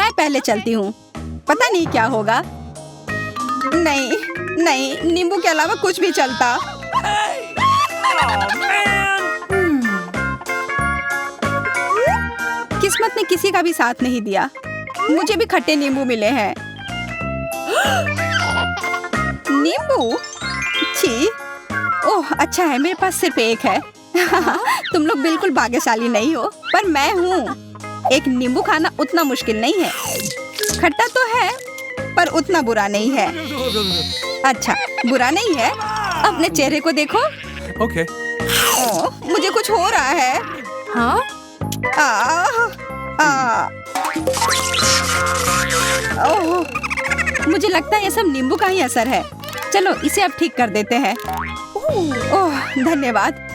मैं पहले चलती हूँ, पता नहीं क्या होगा। नहीं नहीं, नींबू के अलावा कुछ भी चलता। किस्मत ने किसी का भी साथ नहीं दिया। मुझे भी खट्टे नींबू मिले हैं। नींबू? छी। ओह अच्छा है, मेरे पास सिर्फ एक है। तुम लोग बिल्कुल भाग्यशाली नहीं हो, पर मैं हूँ। एक नींबू खाना उतना मुश्किल नहीं है। खट्टा तो है, पर उतना बुरा नहीं है। अच्छा, बुरा नहीं है। अपने चेहरे को देखो। Okay. ओह, मुझे कुछ हो रहा है। हाँ? ओह, मुझे लगता है ये सब नींबू का ही असर है। चलो इसे अब ठीक कर देते हैं। ओह धन्यवाद।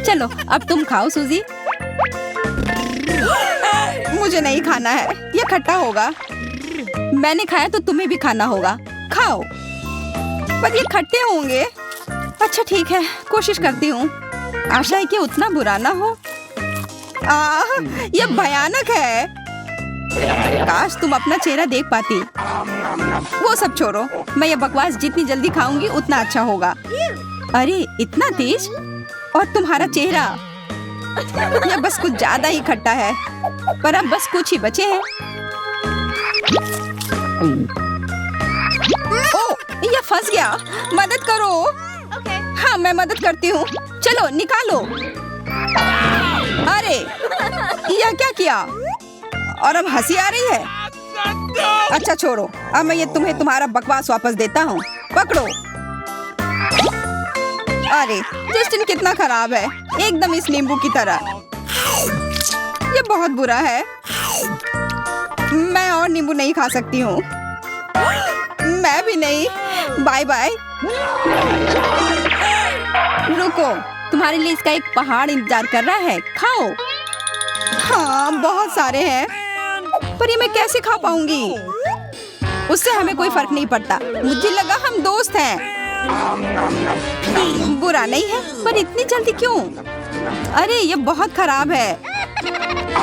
चलो अब तुम खाओ सूजी। मुझे नहीं खाना है, ये खट्टा होगा। मैंने खाया तो तुम्हें भी खाना होगा। खाओ। पर ये खट्टे होंगे। अच्छा ठीक है, कोशिश करती हूँ। आशा है कि उतना बुरा ना हो। ये भयानक है। काश तुम अपना चेहरा देख पाती। वो सब छोड़ो, मैं ये बकवास जितनी जल्दी खाऊंगी उतना अच्छा होगा। अरे इतना तेज, और तुम्हारा चेहरा। यह बस कुछ ज्यादा ही खट्टा है, पर अब बस कुछ ही बचे हैं। ओह, यह फंस गया। मदद करो। हाँ मैं मदद करती हूँ। चलो निकालो। अरे यह क्या किया? और अब हंसी आ रही है। अच्छा छोड़ो, अब मैं ये तुम्हें तुम्हारा बकवास वापस देता हूँ। पकड़ो। अरे जस्टिन कितना खराब है, एकदम इस नींबू की तरह। ये बहुत बुरा है। मैं और नींबू नहीं खा सकती हूँ। मैं भी नहीं। Bye bye. रुको, तुम्हारे लिए इसका एक पहाड़ इंतजार कर रहा है। खाओ। हाँ बहुत सारे हैं, पर ये मैं कैसे खा पाऊंगी? उससे हमें कोई फर्क नहीं पड़ता। मुझे लगा हम दोस्त हैं। बुरा नहीं है, पर इतनी जल्दी क्यों? अरे ये बहुत खराब है।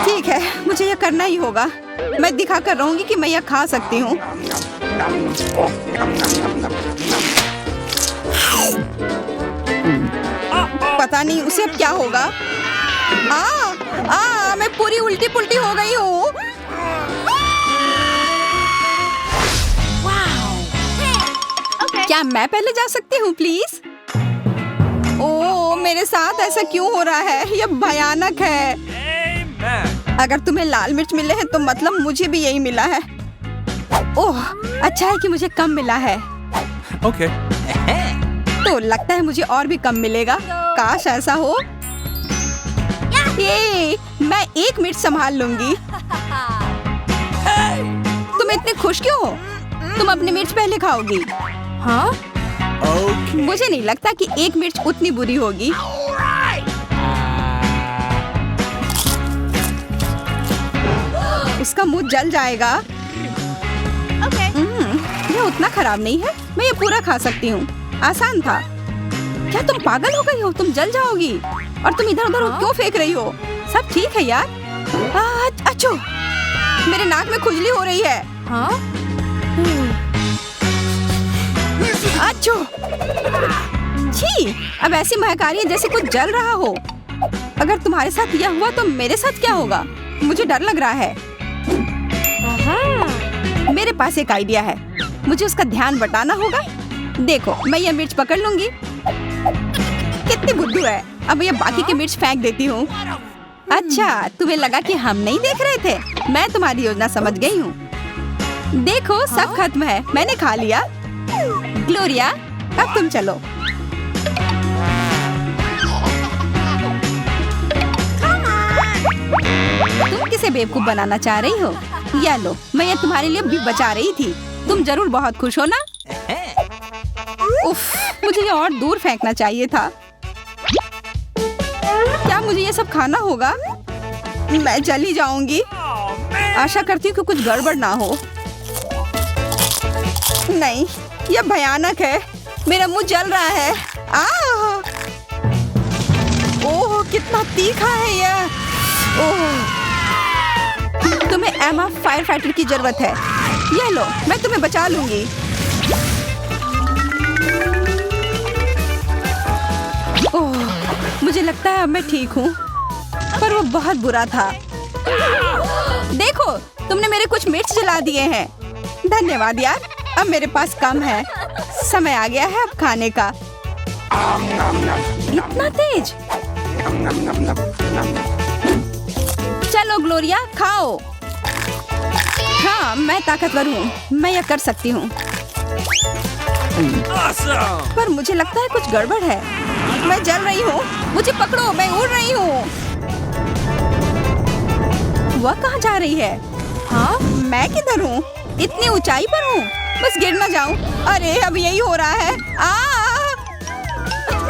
ठीक है, मुझे ये करना ही होगा। मैं दिखा कर रहूंगी कि मैं यह खा सकती हूँ। पता नहीं उसे अब क्या होगा। मैं पूरी उल्टी पुल्टी हो गई हूँ। क्या मैं पहले जा सकती हूँ प्लीज? ओह मेरे साथ ऐसा क्यों हो रहा है? यह भयानक है। अगर तुम्हें लाल मिर्च मिले हैं तो मतलब मुझे भी यही मिला है। ओह अच्छा है कि मुझे कम मिला है। Okay. तो लगता है मुझे और भी कम मिलेगा। काश ऐसा हो। ये मैं एक मिनट संभाल लूंगी। तुम इतने खुश क्यों हो? तुम अपनी मिर्च पहले खाओगी। हाँ? Okay. मुझे नहीं लगता कि एक मिर्च उतनी बुरी होगी। उसका मुंह जल जाएगा। ये उतना खराब नहीं है, मैं ये पूरा खा सकती हूँ। आसान था। क्या तुम पागल हो गई हो? तुम जल जाओगी। और तुम इधर उधर क्यों फेंक रही हो? सब ठीक है यार। अच्छो, मेरे नाक में खुजली हो रही है। हाँ? अच्छो, छी, अब ऐसी महक आ रही है जैसे कुछ जल रहा हो। अगर तुम्हारे साथ यह हुआ तो मेरे साथ क्या होगा? मुझे डर लग रहा है। मेरे पास एक आइडिया है। मुझे उसका ध्यान बटाना होगा। देखो, मैं ये मिर्च पकड़ लूंगी। कितनी बुद्धू है। अब ये बाकी के मिर्च फेंक देती हूँ। अच्छा, तुम्हें लगा कि हम नहीं देख रहे थे? मैं तुम्हारी योजना समझ गई हूँ। देखो, सब खत्म है। मैंने खा लिया। ग्लोरिया, अब तुम चलो। तुम किसे बेवकूफ बनाना चाह रही हो? या लो, मैं ये तुम्हारे लिए भी बचा रही थी। तुम जरूर बहुत खुश हो ना? उफ, मुझे ये और दूर फेंकना चाहिए था। क्या मुझे ये सब खाना होगा? मैं जल ही जाऊंगी। आशा करती हूँ कि कुछ गड़बड़ ना हो। नहीं, यह भयानक है। मेरा मुंह जल रहा है। ओह, कितना तीखा है यह। ओह। तुम्हें एमा फायर फाइटर की जरूरत है। ये लो, मैं तुम्हें बचा लूंगी। ओह, मुझे लगता है अब मैं ठीक हूँ, पर वो बहुत बुरा था। देखो, तुमने मेरे कुछ मिर्च जला दिए हैं। धन्यवाद यार, अब मेरे पास कम है। समय आ गया है अब खाने का। इतना तेज? चलो ग्लोरिया, खाओ। हाँ, मैं ताकतवर हूँ, मैं यह कर सकती हूँ। पर मुझे लगता है कुछ गड़बड़ है। मैं जल रही हूँ, मुझे पकड़ो, मैं उड़ रही हूँ। वह कहाँ जा रही है? हाँ, मैं किधर हूँ? इतनी ऊंचाई पर हूँ, बस गिर ना जाऊँ। अरे अब यही हो रहा है।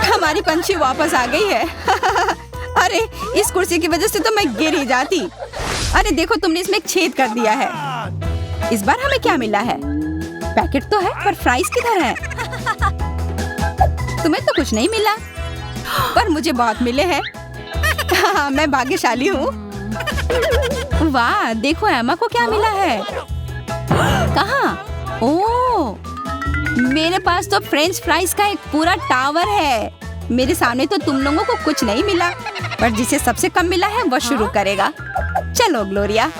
हमारी पंछी वापस आ गई है। अरे इस कुर्सी की वजह से तो मैं गिर ही जाती। अरे देखो, तुमने इसमें एक छेद कर दिया है। इस बार हमें क्या मिला है? पैकेट तो है, पर फ्राइज किधर है? तुम्हें तो कुछ नहीं मिला, पर मुझे बहुत मिले हैं। मैं भाग्यशाली हूँ। वाह, देखो एमा को क्या मिला है। कहाँ? ओह, मेरे पास तो फ्रेंच फ्राइज का एक पूरा टावर है। मेरे सामने तो तुम लोगों को कुछ नहीं मिला, पर जिसे सबसे कम मिला है वह शुरू करेगा। चलो ग्लोरिया।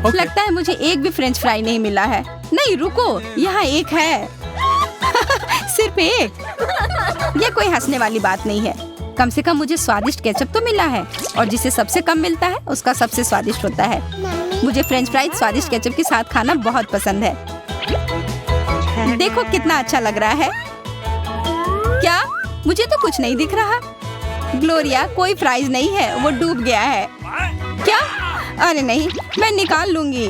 लगता है मुझे एक भी फ्रेंच फ्राई नहीं मिला है। नहीं रुको, यहाँ एक है। सिर्फ एक? ये कोई हंसने वाली बात नहीं है। कम से कम मुझे स्वादिष्ट केचप तो मिला है, और जिसे सबसे कम मिलता है उसका सबसे स्वादिष्ट होता है। मुझे फ्रेंच फ्राइज स्वादिष्ट केचप के साथ खाना बहुत पसंद है। देखो कितना अच्छा लग रहा है। क्या? मुझे तो कुछ नहीं दिख रहा। ग्लोरिया, कोई फ्राइज नहीं है, वो डूब गया है। क्या? अरे नहीं, मैं निकाल लूंगी।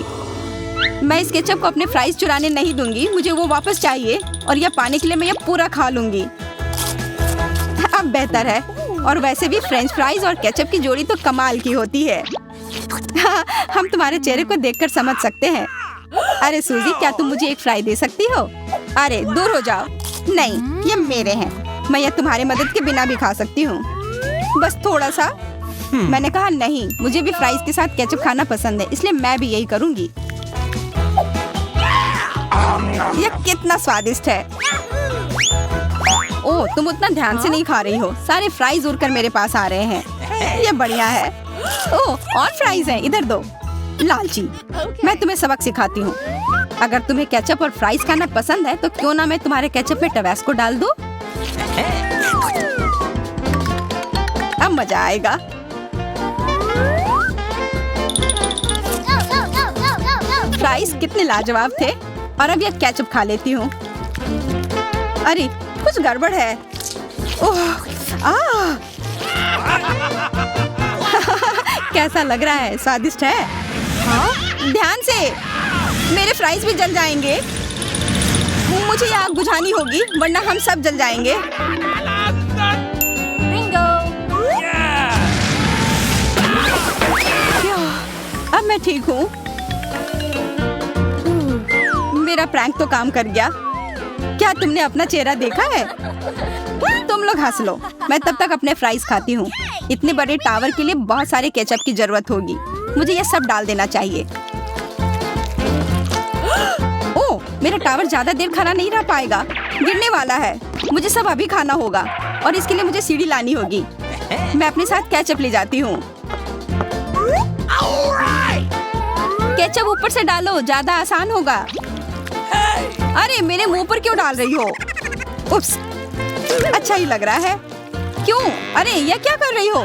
मैं इस केचप को अपने फ्राइज चुराने नहीं दूंगी। मुझे वो वापस चाहिए, और यह पाने के लिए मैं यह पूरा खा लूंगी। अब बेहतर है। और वैसे भी फ्रेंच फ्राइज और केचप की जोड़ी तो कमाल की होती है। हम तुम्हारे चेहरे को देखकर समझ सकते हैं। अरे सूजी, क्या तुम मुझे एक फ्राई दे सकती हो? अरे दूर हो जाओ। नहीं, ये मेरे हैं। मैं ये तुम्हारी मदद के बिना भी खा सकती हूँ, बस थोड़ा सा। मैंने कहा नहीं, मुझे भी फ्राइज के साथ केचप खाना पसंद है, इसलिए मैं भी यही करूँगी। यह कितना स्वादिष्ट है। ओह, तुम उतना ध्यान से नहीं खा रही हो। सारे फ्राइज उड़कर मेरे पास आ रहे हैं। ये बढ़िया है। ओह, और फ्राइज हैं, इधर दो। लालची, मैं तुम्हें सबक सिखाती हूँ। अगर तुम्हें केचप और फ्राइज खाना पसंद है तो क्यों ना मैं तुम्हारे केचप में टबैस्को डाल दूं? अब मजा आएगा। फ्राइज कितने लाजवाब थे, और अब यह केचप खा लेती हूँ। अरे कुछ गड़बड़ है। ओह, कैसा लग रहा है? स्वादिष्ट है? हाँ? ध्यान से, मेरे फ्राइज भी जल जाएंगे। मुझे ये आग बुझानी होगी, वरना हम सब जल जाएंगे। अब मैं ठीक हूँ। मेरा प्रैंक तो काम कर गया। क्या तुमने अपना चेहरा देखा है? तुम लोग हंस लो, मैं तब तक अपने फ्राइज खाती हूँ। इतने बड़े टावर के लिए बहुत सारे केचप की जरूरत होगी। मुझे ये सब डाल देना चाहिए। ओह, मेरा टावर ज्यादा देर खड़ा नहीं रह पाएगा, गिरने वाला है। मुझे सब अभी खाना होगा, और इसके लिए मुझे सीढ़ी लानी होगी। मैं अपने साथ केचप ले जाती हूँ। केचप ऊपर से डालो, ज्यादा आसान होगा। अरे मेरे मुंह पर क्यों डाल रही हो? उप्स, अच्छा ही लग रहा है। क्यों? अरे यह क्या कर रही हो?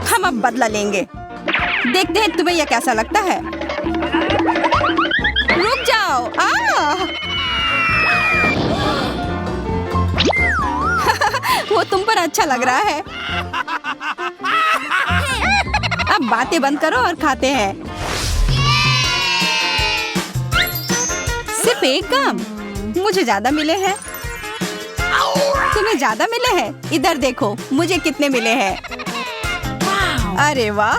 हम अब बदला लेंगे। देखते हैं तुम्हें यह कैसा लगता है। रुक जाओ। वो तुम पर अच्छा लग रहा है। अब बातें बंद करो और खाते हैं। सिर्फ एक काम, मुझे ज्यादा मिले हैं। तुम्हें ज्यादा मिले हैं? इधर देखो, मुझे कितने मिले हैं। अरे वाह,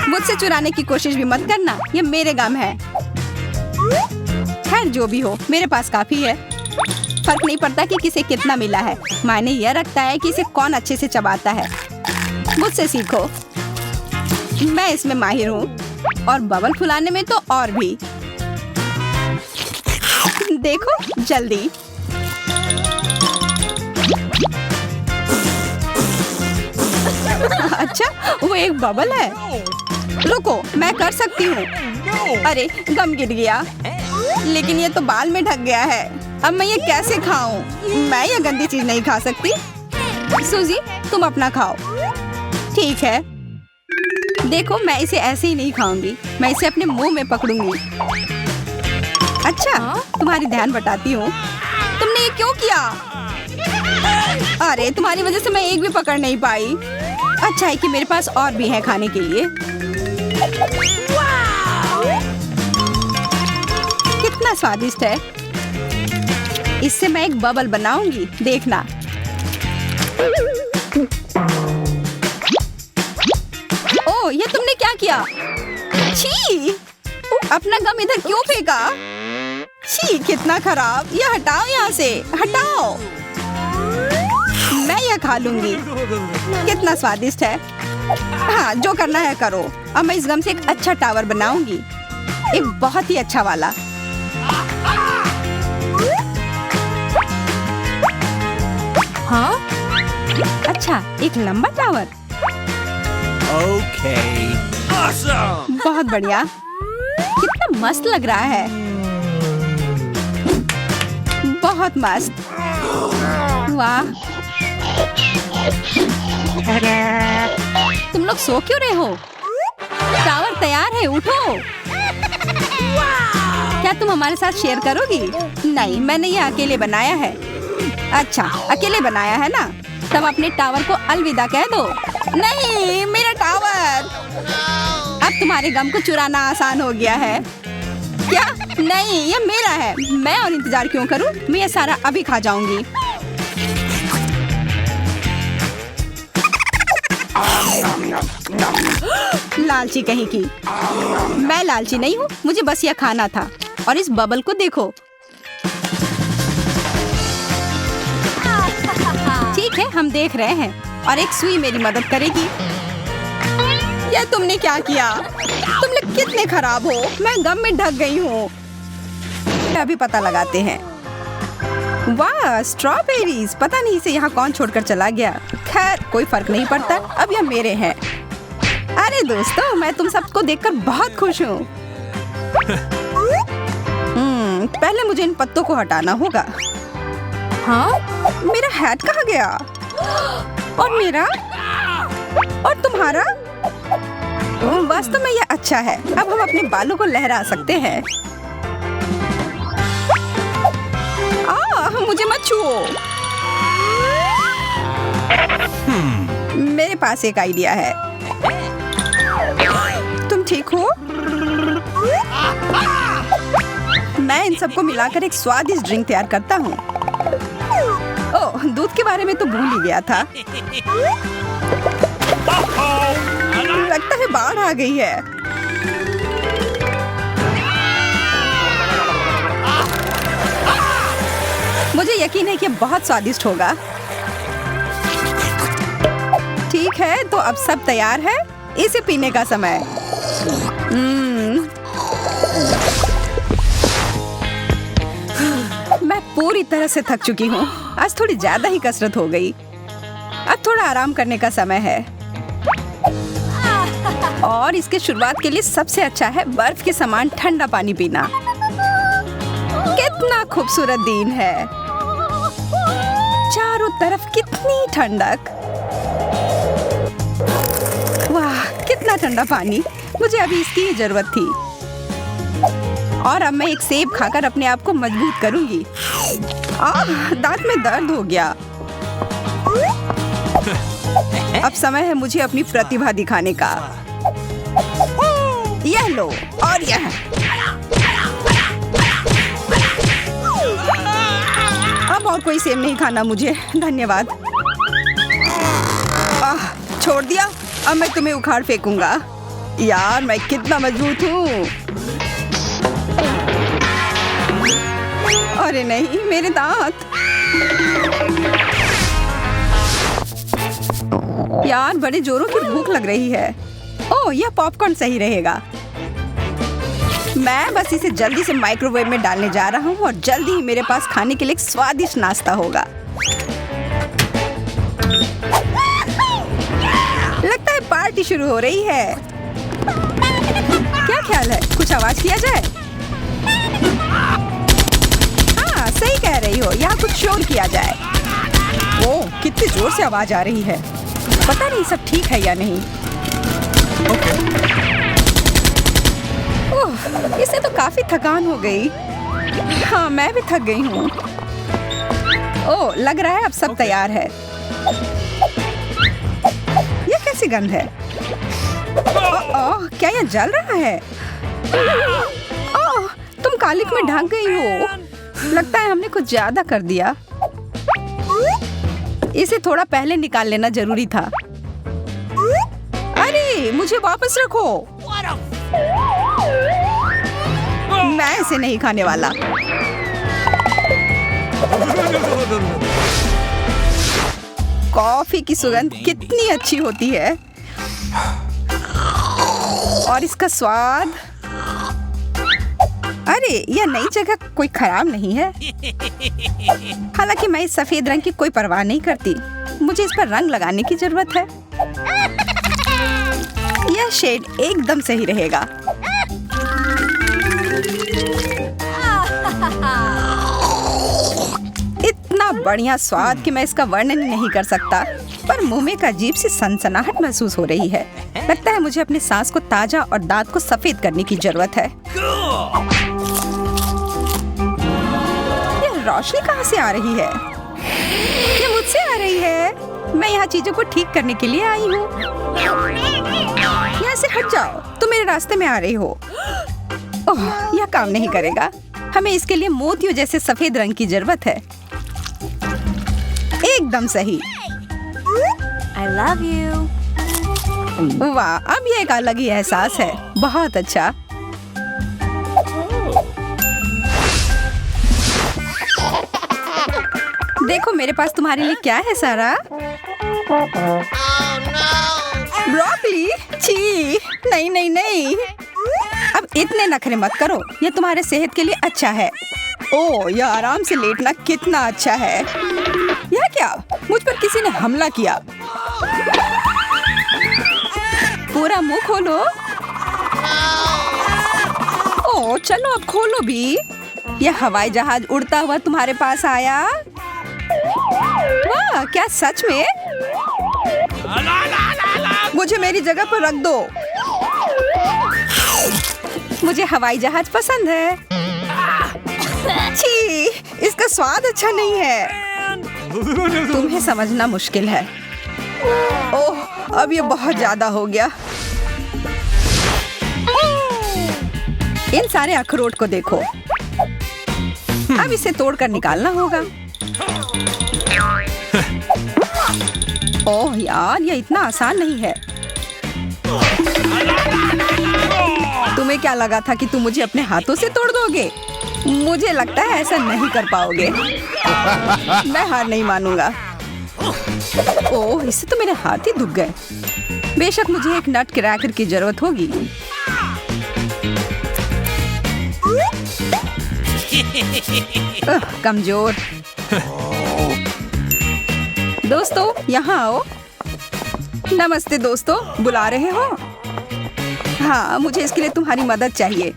मुझसे चुराने की कोशिश भी मत करना, ये मेरे गम है। खैर जो भी हो, मेरे पास काफी है। फर्क नहीं पड़ता कि किसे कितना मिला है, मायने यह रखता है कि इसे कौन अच्छे से चबाता है। मुझसे सीखो। मैं इसमें माहिर हूँ और बबल फुलाने में तो और भी। देखो जल्दी। अच्छा, वो एक बबल है। रुको, मैं कर सकती हूँ। अरे गम गिर गया, लेकिन ये तो बाल में ढक गया है। अब मैं ये कैसे खाऊं? मैं ये गंदी चीज नहीं खा सकती। सूजी, तुम अपना खाओ। ठीक है। देखो, मैं इसे ऐसे ही नहीं खाऊंगी, मैं इसे अपने मुंह में पकड़ूंगी। अच्छा, तुम्हारी ध्यान बटाती हूँ। तुमने ये क्यों किया? अरे तुम्हारी वजह से मैं एक भी पकड़ नहीं पाई। अच्छा है कि मेरे पास और भी है खाने के लिए। कितना स्वादिष्ट है। इससे मैं एक बबल बनाऊंगी, देखना। ओह, ये तुमने क्या किया? छी! अपना गम इधर क्यों फेंका? छी, कितना खराब। ये हटाओ यहाँ से, हटाओ। मैं यह खा लूंगी। कितना स्वादिष्ट है। हाँ, जो करना है करो। अब मैं इस गम से एक अच्छा टावर बनाऊंगी, एक बहुत ही अच्छा वाला। हाँ? अच्छा, एक लंबा टावर। Okay. Awesome. बहुत बढ़िया। कितना मस्त लग रहा है। बहुत मस्त। वाह। तुम लोग सो क्यों रहे हो? टावर तैयार है, उठो। क्या तुम हमारे साथ शेयर करोगी? नहीं, मैंने ये अकेले बनाया है। अच्छा, अकेले बनाया है ना? तब अपने टावर को अलविदा कह दो। नहीं, मेरा टावर। अब तुम्हारे गम को चुराना आसान हो गया है। क्या? नहीं, ये मेरा है। मैं और इंतजार क्यों करूं? मैं ये सारा अभी खा जाऊंगी। लालची कहीं की। मैं लालची नहीं हूँ, मुझे बस यह खाना था। और इस बबल को देखो। ठीक है, हम देख रहे हैं और एक सुई मेरी मदद करेगी। यह तुमने क्या किया? तुम लोग कितने खराब हो। मैं गम में ढक गई हूँ। अभी पता लगाते हैं। वाह, स्ट्रॉबेरीज। पता नहीं इसे यहाँ कौन छोड़कर चला गया। खैर, कोई फर्क नहीं पड़ता, अब यह मेरे हैं। अरे दोस्तों, मैं तुम सबको देखकर बहुत खुश हूँ। पहले मुझे इन पत्तों को हटाना होगा। हाँ? मेरा हैट कहाँ गया? और मेरा? और तुम्हारा? वास्तव में यह अच्छा है। अब हम अपने बालों को लहरा सकते हैं। मुझे मत छुओ। मेरे पास एक आइडिया है। तुम ठीक हो? मैं इन सबको मिलाकर एक स्वादिष्ट ड्रिंक तैयार करता हूँ। ओह, दूध के बारे में तो भूल ही गया था। लगता है बाढ़ आ गई है। मुझे यकीन है कि बहुत स्वादिष्ट होगा। ठीक है, तो अब सब तैयार है। इसे पीने का समय। मैं पूरी तरह से थक चुकी हूँ। आज थोड़ी ज्यादा ही कसरत हो गई। अब थोड़ा आराम करने का समय है। और इसके शुरुआत के लिए सबसे अच्छा है बर्फ के समान ठंडा पानी पीना। कितना खूबसूरत दिन है। चारों तरफ कितनी ठंडक। वाह, कितना ठंडा पानी। मुझे अभी इसकी ही जरूरत थी। और अब मैं एक सेब खाकर अपने आप को मजबूत करूंगी। दांत में दर्द हो गया। अब समय है मुझे अपनी प्रतिभा दिखाने का। यह लो और यह। अब और कोई सेब नहीं खाना मुझे, धन्यवाद। छोड़ दिया। अब मैं तुम्हें उखाड़ फेंकूंगा। यार, मैं कितना मजबूत हूँ। अरे नहीं, मेरे दांत। यार बड़े जोरों की भूख लग रही है। ओह, यह पॉपकॉर्न सही रहेगा। मैं बस इसे जल्दी से माइक्रोवेव में डालने जा रहा हूँ और जल्दी ही मेरे पास खाने के लिए एक स्वादिष्ट नाश्ता होगा। लगता है पार्टी शुरू हो रही है। क्या ख्याल है, कुछ आवाज किया जाए? हाँ, सही कह रही हो, यहाँ कुछ शोर किया जाए। ओह, कितनी जोर से आवाज आ रही है। पता नहीं सब ठीक है या नहीं। ओह, इससे तो काफी थकान हो गई। हाँ, मैं भी थक गई हूँ। ओह, लग रहा है अब सब तैयार है। ये कैसी गंध है? ओह, क्या यह जल रहा है? ओह, तुम कालिक में ढक गई हो। लगता है हमने कुछ ज्यादा कर दिया। इसे थोड़ा पहले निकाल लेना जरूरी था। अरे, मुझे वापस रखो। मैं इसे नहीं खाने वाला। कॉफी की सुगंध कितनी अच्छी होती है और इसका स्वाद। अरे, यह नई जगह कोई खराब नहीं है। हालांकि मैं इस सफेद रंग की कोई परवाह नहीं करती। मुझे इस पर रंग लगाने की जरूरत है। यह शेड एकदम सही रहेगा। इतना बढ़िया स्वाद कि मैं इसका वर्णन नहीं कर सकता, पर मुंह में एक अजीब सी सनसनाहट महसूस हो रही है। लगता है मुझे अपने सांस को ताजा और दांत को सफेद करने की जरूरत है। ये रोशनी कहाँ से आ रही है? ये मुझसे आ रही है। मैं यहाँ चीजों को ठीक करने के लिए आई हूँ। यहाँ से हट जाओ, तुम मेरे रास्ते में आ रही हो। ओह, यह काम नहीं करेगा। हमें इसके लिए मोतियों जैसे सफेद रंग की जरूरत है। एकदम सही। I love you. वाह, अब ये एक अलग ही एहसास है। बहुत अच्छा। देखो मेरे पास तुम्हारे लिए क्या है सारा। ब्रोकली? छी, नहीं नहीं नहीं। अब इतने नखरे मत करो, ये तुम्हारे सेहत के लिए अच्छा है। ओह, यह आराम से लेटना कितना अच्छा है। यह क्या? मुझ पर किसी ने हमला किया। पूरा मुंह खोलो। ओह, चलो अब खोलो भी। यह हवाई जहाज उड़ता हुआ तुम्हारे पास आया। वाह, क्या सच में? मुझे मेरी जगह पर रख दो। मुझे हवाई जहाज पसंद है। छी, इसका स्वाद अच्छा नहीं है। तुम्हें समझना मुश्किल है। ओह, अब ये बहुत ज्यादा हो गया। इन सारे अखरोट को देखो। अब इसे तोड़कर निकालना होगा। ओह यार, ये इतना आसान नहीं है। तुम्हें क्या लगा था कि तुम मुझे अपने हाथों से तोड़ दोगे? मुझे लगता है ऐसा नहीं कर पाओगे। मैं हार नहीं मानूंगा। ओह, इससे तो मेरे हाथ ही दुख गए। बेशक मुझे एक नट क्रैकर की जरूरत होगी। कमजोर। दोस्तों, यहाँ आओ। नमस्ते दोस्तों, बुला रहे हो? हाँ, मुझे इसके लिए तुम्हारी मदद चाहिए।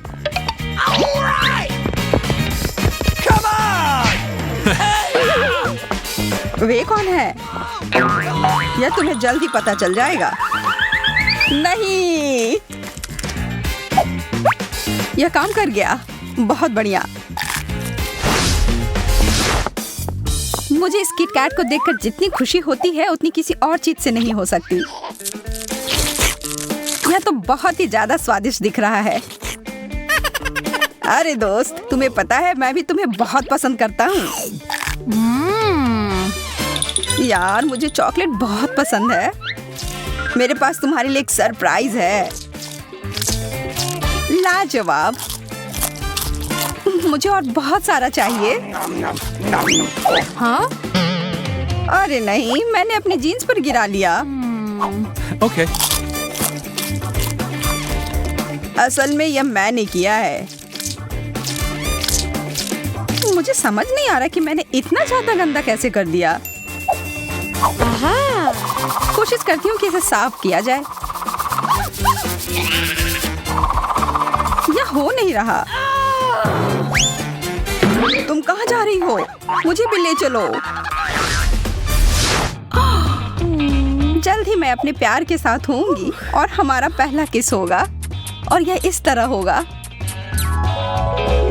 वे कौन है? यह तुम्हें जल्दी पता चल जाएगा। नहीं, यह काम कर गया। बहुत बढ़िया। मुझे इस किट कैट को देखकर जितनी खुशी होती है उतनी किसी और चीज से नहीं हो सकती। यह तो बहुत ही ज्यादा स्वादिष्ट दिख रहा है। अरे दोस्त, तुम्हें पता है मैं भी तुम्हें बहुत पसंद करता हूँ। यार, मुझे चॉकलेट बहुत पसंद है। मेरे पास तुम्हारे लिए एक सरप्राइज है। लाजवाब। मुझे और बहुत सारा चाहिए। हाँ? अरे नहीं, मैंने अपनी जीन्स पर गिरा लिया। Okay. असल में यह मैंने किया है। मुझे समझ नहीं आ रहा कि मैंने इतना ज्यादा गंदा कैसे कर दिया। कोशिश करती हूँ कि इसे साफ किया जाए। यह हो नहीं रहा। तुम कहाँ जा रही हो? मुझे भी ले चलो। जल्द ही मैं अपने प्यार के साथ होंगी और हमारा पहला किस होगा और यह इस तरह होगा।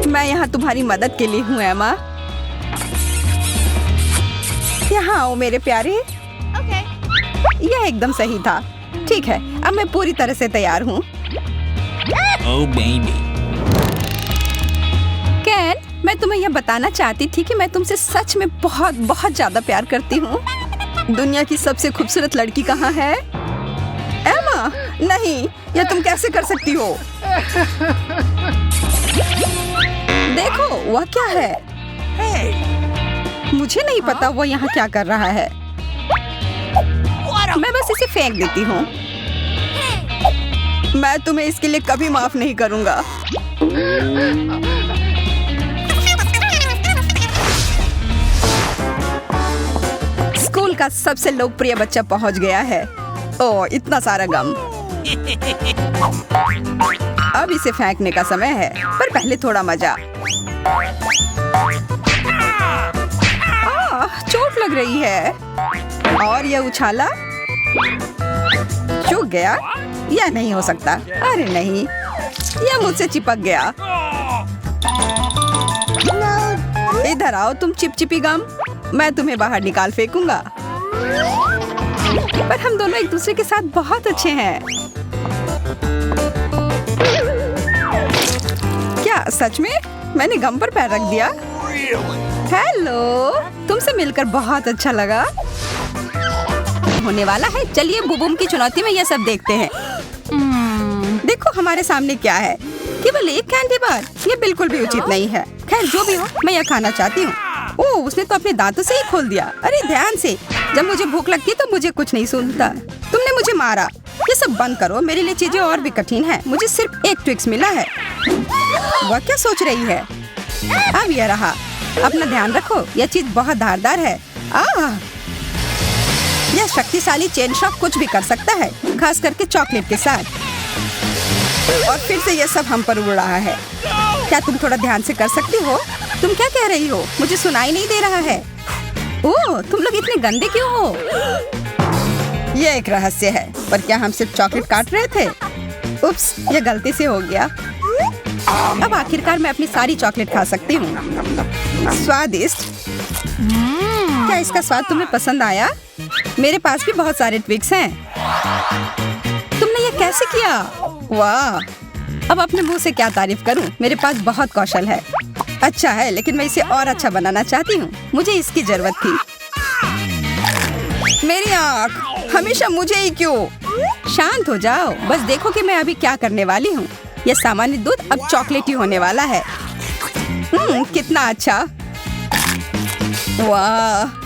मैं यहाँ तुम्हारी मदद के लिए हूँ एमा। यहाँ आओ मेरे प्यारे। यह एकदम सही था। ठीक है, अब मैं पूरी तरह से तैयार हूँ। Oh baby. कैन, मैं तुम्हें यह बताना चाहती थी कि मैं तुमसे सच में बहुत बहुत ज्यादा प्यार करती हूँ। दुनिया की सबसे खूबसूरत लड़की कहाँ है? एमा, नहीं, यह तुम कैसे कर सकती हो? देखो, वह क्या है? मुझे नहीं पता वो यहाँ क्या कर रहा है। मैं बस इसे फेंक देती हूँ। मैं तुम्हें इसके लिए कभी माफ नहीं करूँगा। स्कूल का सबसे लोकप्रिय बच्चा पहुँच गया है। ओह, इतना सारा गम। अब इसे फेंकने का समय है, पर पहले थोड़ा मजा। चोट लग रही है। और यह उछाला चूक गया। यह नहीं हो सकता। अरे नहीं, यह मुझसे चिपक गया। इधर आओ तुम चिपचिपी गम। मैं तुम्हें बाहर निकाल फेंकूंगा। पर हम दोनों एक दूसरे के साथ बहुत अच्छे हैं। क्या सच में? मैंने गम पर पैर रख दिया। हेलो, तुमसे मिलकर बहुत अच्छा लगा। होने वाला है। चलिए बुबुम की चुनौती में यह सब देखते हैं। देखो हमारे सामने क्या है। केवल एक कैंडी बार। यह बिल्कुल भी उचित नहीं है। खैर जो भी हो, मैं यह खाना चाहती हूँ। ओह, उसने तो अपने दांतों से ही खोल दिया। अरे ध्यान से। जब मुझे भूख लगती है तो मुझे कुछ नहीं सुनता। तुमने मुझे मारा। ये सब बंद करो। मेरे लिए चीजें और भी कठिन है। मुझे सिर्फ एक ट्विक्स मिला है। वह क्या सोच रही है? अब यह रहा। अपना ध्यान रखो। यह चीज बहुत धारदार है। यह शक्तिशाली चेन शॉक कुछ भी कर सकता है, खास करके चॉकलेट के साथ। और फिर से यह सब हम पर उड़ रहा है। क्या तुम थोड़ा ध्यान से कर सकती हो? तुम क्या कह रही हो? मुझे सुनाई नहीं दे रहा है। ओह, तुम लोग इतने गंदे क्यों हो? यह एक रहस्य है। पर क्या हम सिर्फ चॉकलेट काट रहे थे? उप्स, यह गलती से हो गया। अब आखिरकार मैं अपनी सारी चॉकलेट खा सकती हूँ। स्वादिष्ट। क्या इसका स्वाद तुम्हें पसंद आया? मेरे पास भी बहुत सारे ट्विक्स हैं। तुमने ये कैसे किया? वाह! अब अपने मुंह से क्या तारीफ करूं? मेरे पास बहुत कौशल है। अच्छा है, लेकिन मैं इसे और अच्छा बनाना चाहती हूँ। मुझे इसकी जरूरत थी। मेरी आँख, हमेशा मुझे ही क्यों? शांत हो जाओ। बस देखो कि मैं अभी क्या करने वाली हूँ। यह सामान्य दूध अब चॉकलेटी होने वाला है। कितना अच्छा। वाह!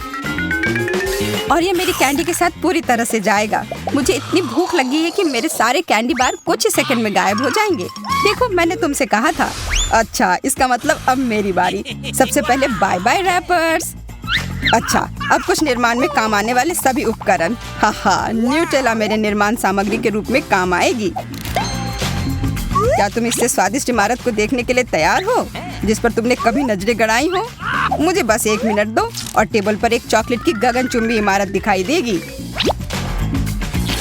और ये मेरी कैंडी के साथ पूरी तरह से जाएगा। मुझे इतनी भूख लगी है कि मेरे सारे कैंडी बार कुछ ही सेकंड में गायब हो जाएंगे। देखो, मैंने तुमसे कहा था। अच्छा, इसका मतलब अब मेरी बारी। सबसे पहले बाय बाय रैपर्स। अच्छा, अब कुछ निर्माण में काम आने वाले सभी उपकरण। हाँ, न्यूटेला मेरे निर्माण सामग्री के रूप में काम आएगी। क्या तुम इससे स्वादिष्ट इमारत को देखने के लिए तैयार हो, जिस पर तुमने कभी नजरें गड़ाई हो? मुझे बस 1 मिनट दो और टेबल पर एक चॉकलेट की गगनचुंबी इमारत दिखाई देगी।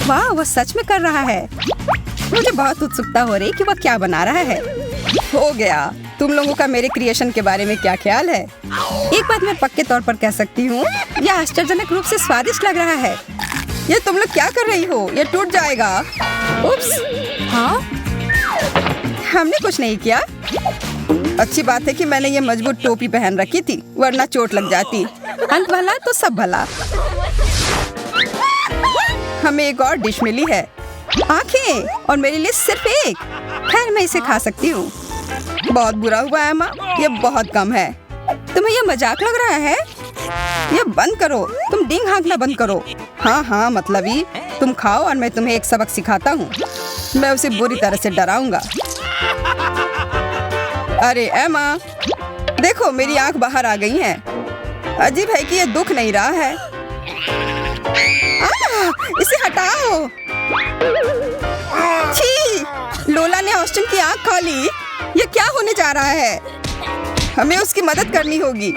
वाह, वो सच में कर रहा है। मुझे बहुत उत्सुकता हो रही कि वह क्या बना रहा है। हो गया। तुम लोगों का मेरे क्रिएशन के बारे में क्या ख्याल है? एक बात मैं पक्के तौर पर कह सकती हूँ, यह आश्चर्यजनक रूप से स्वादिष्ट लग रहा है। ये तुम लोग क्या कर रही हो? ये टूट जाएगा। उप्स। हाँ? हमने कुछ नहीं किया। अच्छी बात है कि मैंने ये मजबूत टोपी पहन रखी थी, वरना चोट लग जाती। अंत भला तो सब भला। हमें एक और डिश मिली है। आंखें, और मेरे लिए सिर्फ एक। खैर, मैं इसे खा सकती हूँ। बहुत बुरा हुआ एमा, ये बहुत कम है। तुम्हें ये मजाक लग रहा है? ये बंद करो। तुम डिंग हाँकना बंद करो। हाँ, मतलबी। तुम खाओ और मैं तुम्हें एक सबक सिखाता हूँ। मैं उसे बुरी तरह से डराऊंगा। अरे एमा, देखो मेरी आंख बाहर आ गई है। अजीब है कि ये दुख नहीं रहा है। इसे हटाओ। छी, लोला ने ऑस्टिन की आंख खा ली। ये क्या होने जा रहा है? हमें उसकी मदद करनी होगी।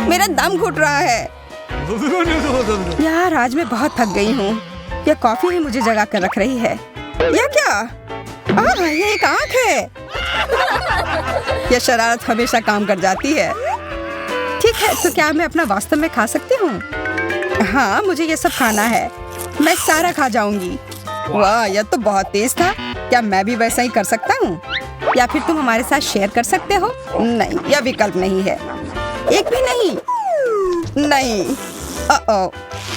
मेरा दम घुट रहा है। यार, आज मैं बहुत थक गई हूँ। यह कॉफी ही मुझे जगा कर रख रही है। यह क्या? ये एक आंख है। यह शरारत हमेशा काम कर जाती है। ठीक है, तो क्या मैं अपना वास्तव में खा सकती हूँ? हाँ, मुझे ये सब खाना है। मैं सारा खा जाऊंगी। वाह, यह तो बहुत तेज था। क्या मैं भी वैसा ही कर सकता हूँ? या फिर तुम हमारे साथ शेयर कर सकते हो? नहीं, यह विकल्प नहीं है। एक भी नहीं। नहीं।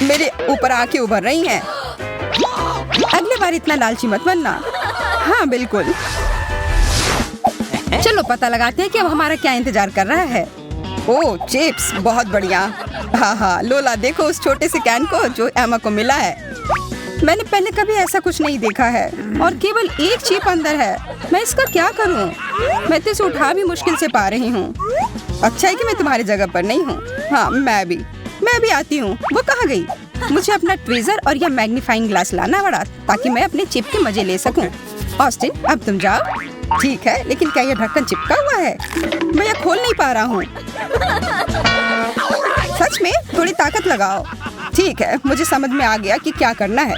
मेरे ऊपर आंखें उभर रही हैं। अगली बार इतना लालची मत बनना। हाँ बिल्कुल। चलो पता लगाते हैं कि अब हमारा क्या इंतजार कर रहा है। ओह, चिप्स, बहुत बढ़िया। हाँ, लोला देखो उस छोटे से कैन को जो एमा को मिला है। मैंने पहले कभी ऐसा कुछ नहीं देखा है और केवल एक चिप अंदर है। मैं इसका क्या करूं? मैं तो इसे उठा भी मुश्किल से पा रही हूँ। अच्छा है कि मैं तुम्हारी जगह पर नहीं हूँ। हाँ, मैं भी आती हूँ। वो कहाँ गई? मुझे अपना ट्वीजर और यह मैग्नीफाइंग ग्लास लाना पड़ा ताकि मैं अपने चिप के मजे ले सकूं। ऑस्टिन, अब तुम जाओ। ठीक है, लेकिन क्या यह ढक्कन चिपका हुआ है? मैं यह खोल नहीं पा रहा हूँ। सच में, थोड़ी ताकत लगाओ। ठीक है, मुझे समझ में आ गया कि क्या करना है।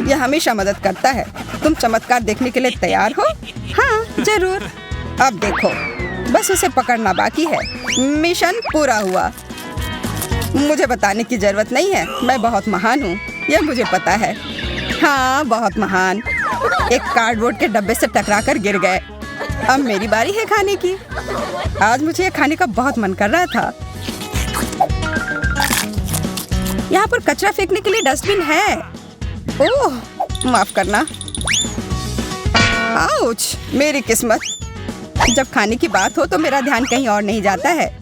यह हमेशा मदद करता है। तुम चमत्कार देखने के लिए तैयार हो? हाँ, जरूर। अब देखो, बस उसे पकड़ना बाकी है। मिशन पूरा हुआ। मुझे बताने की जरूरत नहीं है, मैं बहुत महान हूँ। यह मुझे पता है। हाँ, बहुत महान। एक कार्डबोर्ड के डब्बे से टकराकर गिर गए। अब मेरी बारी है खाने की। आज मुझे यह खाने का बहुत मन कर रहा था। यहाँ पर कचरा फेंकने के लिए डस्टबिन है। ओह, माफ करना। आउच, मेरी किस्मत। जब खाने की बात हो तो मेरा ध्यान कहीं और नहीं जाता है।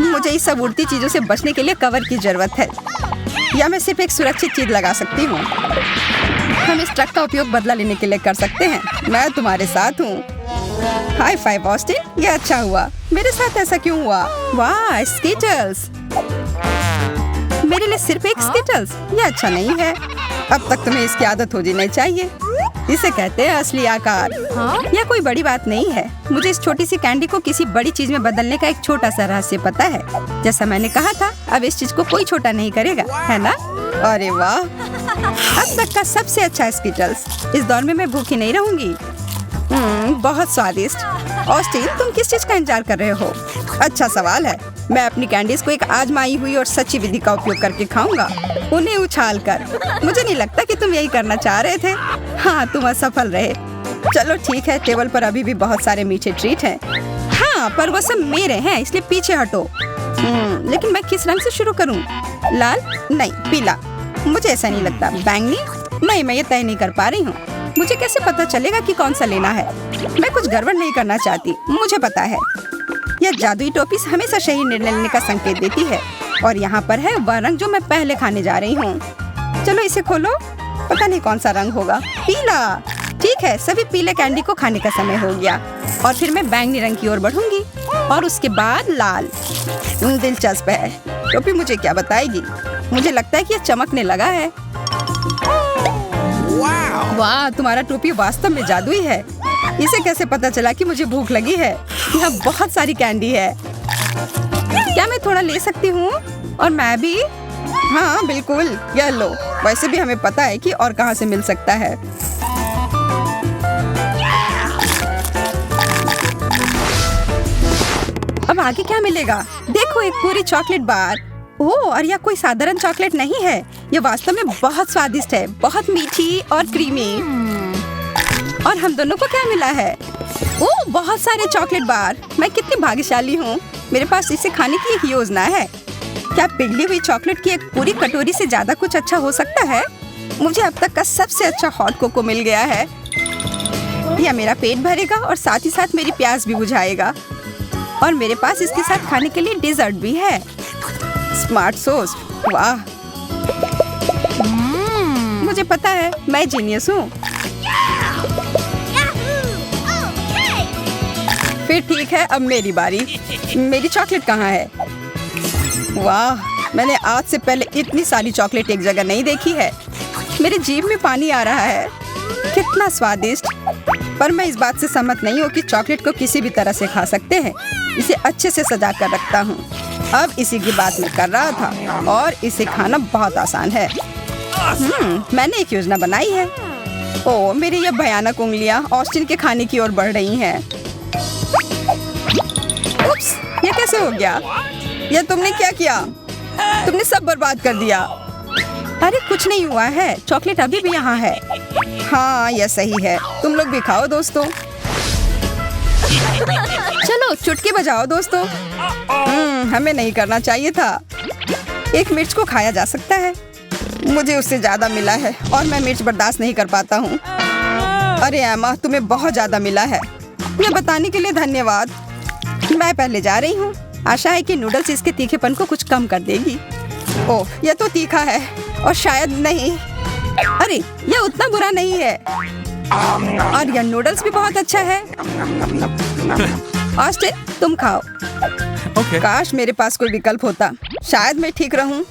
मुझे इस सब उड़ती चीजों से बचने के लिए कवर की जरूरत है, या मैं सिर्फ एक सुरक्षित चीज लगा सकती हूँ। हम इस ट्रक का उपयोग बदला लेने के लिए कर सकते हैं। मैं तुम्हारे साथ हूँ। हाई फाइव ऑस्टिन, ये अच्छा हुआ। मेरे साथ ऐसा क्यों हुआ? वाह, स्कीटल्स। मेरे लिए सिर्फ एक स्कीटल्स, ये अच्छा नहीं है। अब तक तुम्हें इसकी आदत हो जानी चाहिए। इसे कहते हैं असली आकार। यह कोई बड़ी बात नहीं है। मुझे इस छोटी सी कैंडी को किसी बड़ी चीज में बदलने का एक छोटा सा रहस्य पता है। जैसा मैंने कहा था, अब इस चीज को कोई छोटा नहीं करेगा, है ना? अरे वाह, अब तक का सबसे अच्छा स्कीटल्स। इस दौर में मैं भूखी नहीं रहूंगी। बहुत स्वादिष्ट। ऑस्टिन, तुम किस चीज का इंतजार कर रहे हो? अच्छा सवाल है। मैं अपनी कैंडीज को एक आजमाई हुई और सच्ची विधि का उपयोग करके खाऊंगा, उन्हें उछाल कर। मुझे नहीं लगता कि तुम यही करना चाह रहे थे। हाँ, तुम असफल रहे। चलो ठीक है, टेबल पर अभी भी बहुत सारे मीठे ट्रीट हैं। हाँ, पर वो सब मेरे हैं, इसलिए पीछे हटो। लेकिन मैं किस रंग से शुरू करूँ? लाल? नहीं, पीला। मुझे ऐसा नहीं लगता। बैंगनी? नहीं, मैं ये तय नहीं कर पा रही हूँ। मुझे कैसे पता चलेगा कि कौन सा लेना है? मैं कुछ गड़बड़ नहीं करना चाहती, मुझे पता है। यह जादुई टोपी हमेशा सही निर्णय लेने का संकेत देती है। और यहाँ पर है वह रंग जो मैं पहले खाने जा रही हूँ। चलो इसे खोलो। पता नहीं कौन सा रंग होगा। पीला। ठीक है, सभी पीले कैंडी को खाने का समय हो गया। और फिर मैं बैंगनी रंग की ओर बढ़ूंगी और उसके बाद लाल। दिलचस्प है। टोपी मुझे क्या बताएगी? मुझे लगता है कि यह चमकने लगा है। वाह, तुम्हारा टोपी वास्तव में जादुई है। इसे कैसे पता चला कि मुझे भूख लगी है? यहाँ बहुत सारी कैंडी है। क्या मैं थोड़ा ले सकती हूँ? और मैं भी? हाँ बिल्कुल, यह लो। वैसे भी हमें पता है कि और कहाँ से मिल सकता है। अब आगे क्या मिलेगा? देखो, एक पूरी चॉकलेट बार। ओह, और यह कोई साधारण चॉकलेट नहीं है। यह वास्तव में बहुत स्वादिष्ट है, बहुत मीठी और क्रीमी। और हम दोनों को क्या मिला है? ओह, बहुत सारे चॉकलेट बार। मैं कितनी भाग्यशाली हूँ। मेरे पास इसे खाने की एक योजना है। क्या पिघली हुई चॉकलेट की एक पूरी कटोरी से ज्यादा कुछ अच्छा हो सकता है? मुझे अब तक का सबसे अच्छा हॉट कोको मिल गया है। यह मेरा पेट भरेगा और साथ ही साथ मेरी प्यास भी बुझाएगा। और मेरे पास इसके साथ खाने के लिए डेजर्ट भी है। स्मार्ट सॉस, वाह। मुझे पता है, मैं जीनियस हूँ। फिर ठीक है, अब मेरी बारी। मेरी चॉकलेट कहाँ है? वाह, मैंने आज से पहले इतनी सारी चॉकलेट एक जगह नहीं देखी है। मेरे जीभ में पानी आ रहा है। कितना स्वादिष्ट। पर मैं इस बात से सहमत नहीं हूँ कि चॉकलेट को किसी भी तरह से खा सकते हैं। इसे अच्छे से सजा कर रखता हूँ। अब इसी की बात मैं कर रहा था और इसे खाना बहुत आसान है। मैंने एक योजना बनाई है। ओह, मेरी ये भयानक उंगलियां ऑस्टिन के खाने की ओर बढ़ रही हैं। उप्स, ये कैसे हो गया? ये तुमने क्या किया? तुमने सब बर्बाद कर दिया। अरे कुछ नहीं हुआ है, चॉकलेट अभी भी यहाँ है। हाँ, यह सही है। तुम लोग भी खाओ दोस्तों। चलो चुटकी बजाओ दोस्तों। हमें नहीं करना चाहिए था। एक मिर्च को खाया जा सकता है। मुझे उससे ज्यादा मिला है और मैं मिर्च बर्दाश्त नहीं कर पाता हूँ। अरे एमा, तुम्हें बहुत ज्यादा मिला है। यह बताने के लिए धन्यवाद। मैं पहले जा रही हूँ। आशा है कि नूडल्स इसके तीखेपन को कुछ कम कर देगी। ओह, यह तो तीखा है और शायद नहीं। अरे, यह उतना बुरा नहीं है और यह नूडल्स भी बहुत अच्छा है। ऑस्टिन, तुम खाओ। Okay. काश मेरे पास कोई विकल्प होता। शायद मैं ठीक रहूं।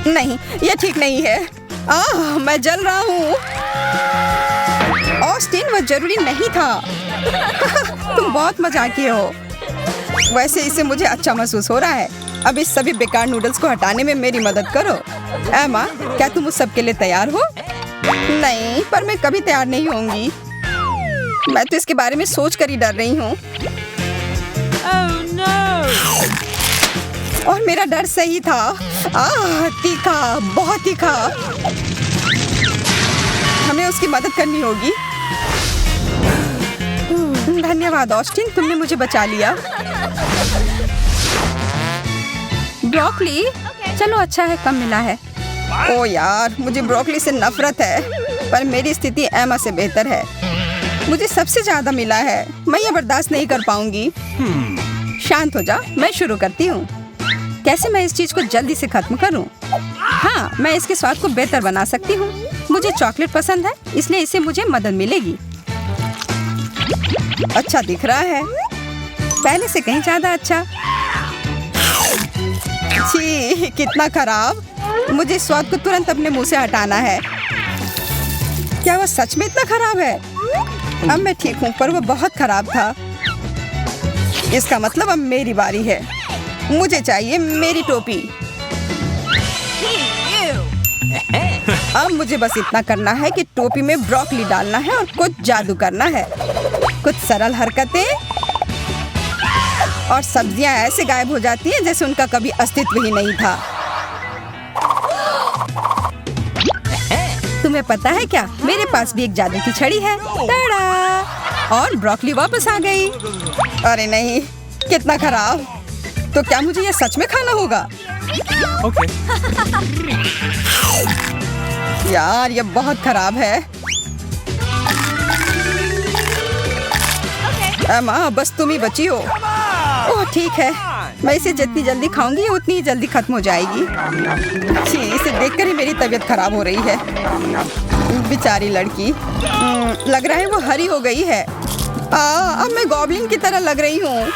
नहीं, यह ठीक नहीं है। मैं जल रहा हूँ। ऑस्टिन, वह जरूरी नहीं था। तुम बहुत मजाकिये हो। वैसे इससे मुझे अच्छा महसूस हो रहा है। अब इस सभी बेकार नूडल्स को हटाने में मेरी मदद करो। एमा, क्या तुम उस सब के लिए तैयार हो? नहीं, पर मैं कभी तैयार नहीं होंगी। मैं तो इसके बारे में सोच कर ही डर रही हूँ। और मेरा डर सही था। तीखा, बहुत तीखा। हमें उसकी मदद करनी होगी। धन्यवाद ऑस्टिन, तुमने मुझे बचा लिया। ब्रोकली, चलो अच्छा है, कम मिला है। ओ यार, मुझे ब्रोकली से नफरत है, पर मेरी स्थिति एमा से बेहतर है। मुझे सबसे ज्यादा मिला है। मैं ये बर्दाश्त नहीं कर पाऊंगी। शांत हो जा, मैं शुरू करती हूँ। कैसे मैं इस चीज को जल्दी से खत्म करूँ? हाँ, मैं इसके स्वाद को बेहतर बना सकती हूँ। मुझे चॉकलेट पसंद है, इसलिए इससे मुझे मदद मिलेगी। अच्छा दिख रहा है, पहले से कहीं ज्यादा अच्छा। छी, कितना खराब। मुझे इस स्वाद को तुरंत अपने मुंह से हटाना है। क्या वह सच में इतना खराब है? अब मैं ठीक हूँ, पर वह बहुत खराब था। इसका मतलब अब मेरी बारी है। मुझे चाहिए मेरी टोपी। अब मुझे बस इतना करना है कि टोपी में ब्रोकली डालना है और कुछ जादू करना है। कुछ सरल हरकतें और सब्जियां ऐसे गायब हो जाती हैं जैसे उनका कभी अस्तित्व ही नहीं था। तुम्हें पता है क्या, मेरे पास भी एक जादू की छड़ी है। टाड़ा! और ब्रोकली वापस आ गई। अरे नहीं, कितना खराब। तो क्या मुझे ये सच में खाना होगा? Okay. यार, ये बहुत खराब है। एमा, बस तुम ही बची हो। ओह ठीक है, मैं इसे जितनी जल्दी खाऊंगी उतनी ही जल्दी खत्म हो जाएगी। छी, इसे देखकर ही मेरी तबीयत खराब हो रही है। बेचारी लड़की। लग रहा है वो हरी हो गई है। अब मैं गॉब्लिन की तरह लग रही हूँ।